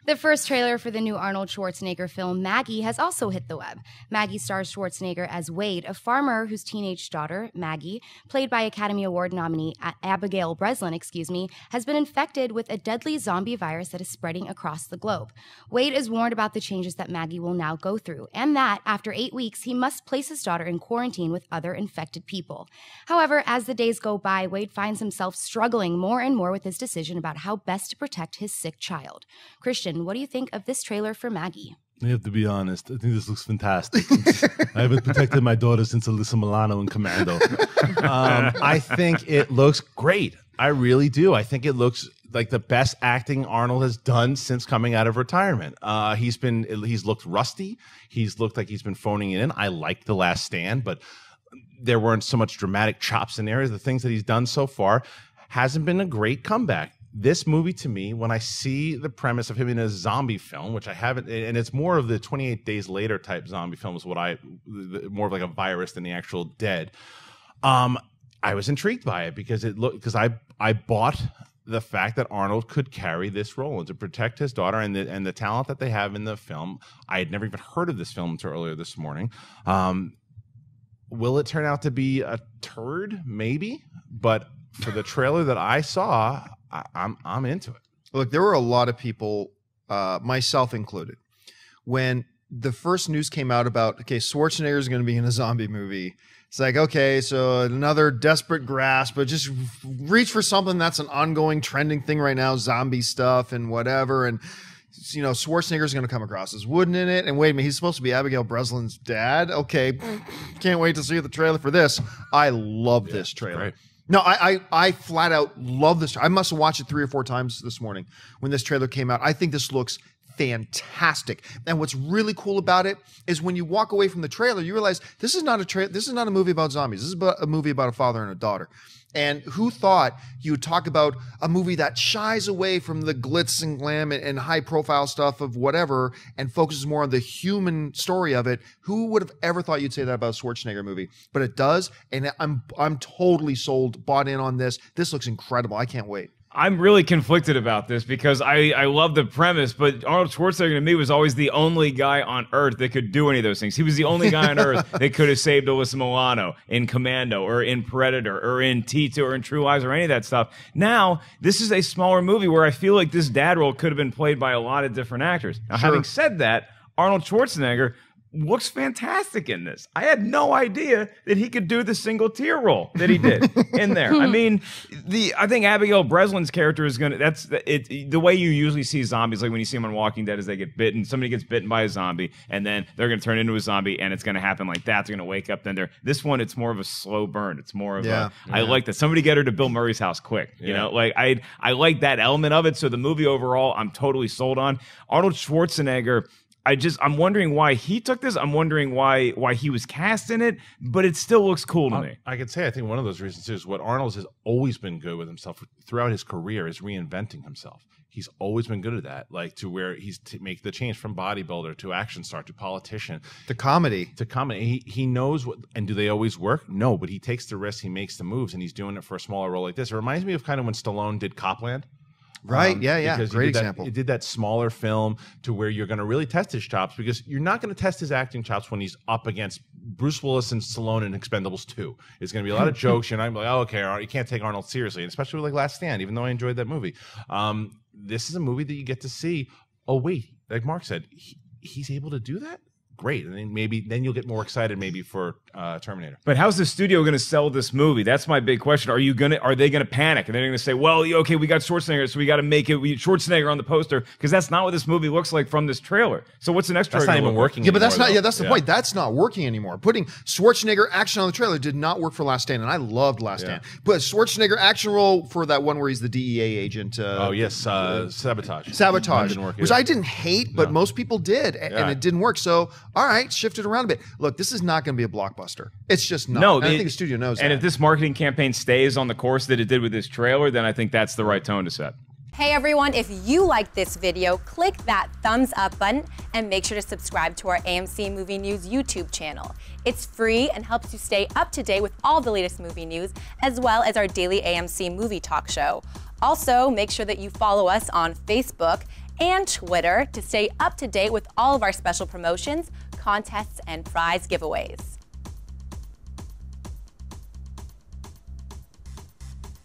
The first trailer for the new Arnold Schwarzenegger film, Maggie, has also hit the web. Maggie stars Schwarzenegger as Wade, a farmer whose teenage daughter, Maggie, played by Academy Award nominee Abigail Breslin, has been infected with a deadly zombie virus that is spreading across the globe. Wade is warned about the changes that Maggie will now go through, and that, after 8 weeks, he must place his daughter in quarantine with other infected people. However, as the days go by, Wade finds himself struggling more and more with his decision about how best to protect his sick child. Christian, what do you think of this trailer for Maggie? I have to be honest. I think this looks fantastic. I haven't protected my daughter since Alyssa Milano in Commando. I think it looks great. I really do. I think it looks like the best acting Arnold has done since coming out of retirement. He's looked rusty. He's looked like he's been phoning it in. I liked The Last Stand, but there weren't so much dramatic chops in there. The things that he's done so far hasn't been a great comeback. This movie, to me, when I see the premise of him in a zombie film, which I haven't, and it's more of the 28 Days Later type zombie film, is more of like a virus than the actual dead. I was intrigued by it because I bought the fact that Arnold could carry this role and to protect his daughter and the talent that they have in the film. I had never even heard of this film until earlier this morning. Will it turn out to be a turd? Maybe, but for the trailer that I saw, I'm into it. Look, there were a lot of people, myself included, when the first news came out about, okay, Schwarzenegger is going to be in a zombie movie. It's like, okay, so another desperate grasp, but just reach for something that's an ongoing trending thing right now, zombie stuff and whatever. And, you know, Schwarzenegger's going to come across as wooden in it. And wait a minute, he's supposed to be Abigail Breslin's dad. Okay, can't wait to see the trailer for this. I love this trailer. Right. No, I flat out love this. I must have watched it 3 or 4 times this morning when this trailer came out. I think this looks fantastic. And what's really cool about it is when you walk away from the trailer, you realize this is not a movie about zombies. This is a movie about a father and a daughter. And who thought you would talk about a movie that shies away from the glitz and glam and high profile stuff of whatever and focuses more on the human story of it? Who would have ever thought you'd say that about a Schwarzenegger movie? But it does, and I'm totally sold, bought in on this. This looks incredible. I can't wait. I'm really conflicted about this because I love the premise, but Arnold Schwarzenegger to me was always the only guy on Earth that could do any of those things. He was the only guy on Earth that could have saved Alyssa Milano in Commando or in Predator or in T2 or in True Lies or any of that stuff. Now, this is a smaller movie where I feel like this dad role could have been played by a lot of different actors. Now, having said that, Arnold Schwarzenegger looks fantastic in this. I had no idea that he could do the single tear role that he did in there. I mean, I think Abigail Breslin's character is gonna. That's the way you usually see zombies, like when you see them on Walking Dead, is they get bitten. Somebody gets bitten by a zombie, and then they're gonna turn into a zombie, and it's gonna happen like that. They're gonna wake up. Then this one, it's more of a slow burn. It's more of I like that. Somebody get her to Bill Murray's house quick. You know, like I like that element of it. So the movie overall, I'm totally sold on. Arnold Schwarzenegger. I'm wondering why he took this. I'm wondering why he was cast in it, but it still looks cool to me. I could say I think one of those reasons is what Arnold has always been good with himself throughout his career is reinventing himself. He's always been good at that, like to where he's make the change from bodybuilder to action star to politician to comedy. He knows what, and do they always work? No, but he takes the risks, he makes the moves, and he's doing it for a smaller role like this. It reminds me of kind of when Stallone did Copland. Right, yeah, great example. He did that smaller film to where you're going to really test his chops because you're not going to test his acting chops when he's up against Bruce Willis and Stallone in Expendables 2. It's going to be a lot of jokes. You're not going to be like, oh, okay, you can't take Arnold seriously, and especially with like Last Stand, even though I enjoyed that movie. This is a movie that you get to see, oh, wait, like Mark said, he's able to do that? Great, and then you'll get more excited maybe for Terminator. But how's the studio going to sell this movie? That's my big question. Are they going to panic and they're going to say, "Well, okay, we got Schwarzenegger, so we got to make it Schwarzenegger on the poster," because that's not what this movie looks like from this trailer. So what's the next trailer? That's not even working. Yeah, but that's not. Yeah, that's the point. That's not working anymore. Putting Schwarzenegger action on the trailer did not work for Last Stand, and I loved Last Stand. But Schwarzenegger action role for that one where he's the DEA agent. Sabotage, which I didn't hate, but most people did, and it didn't work. So all right, shifted around a bit. Look, this is not going to be a blockbuster. It's just not. No, I think the studio knows that. And if this marketing campaign stays on the course that it did with this trailer, then I think that's the right tone to set. Hey everyone, if you liked this video, click that thumbs up button and make sure to subscribe to our AMC Movie News YouTube channel. It's free and helps you stay up to date with all the latest movie news, as well as our daily AMC movie talk show. Also, make sure that you follow us on Facebook and Twitter to stay up to date with all of our special promotions, contests, and prize giveaways.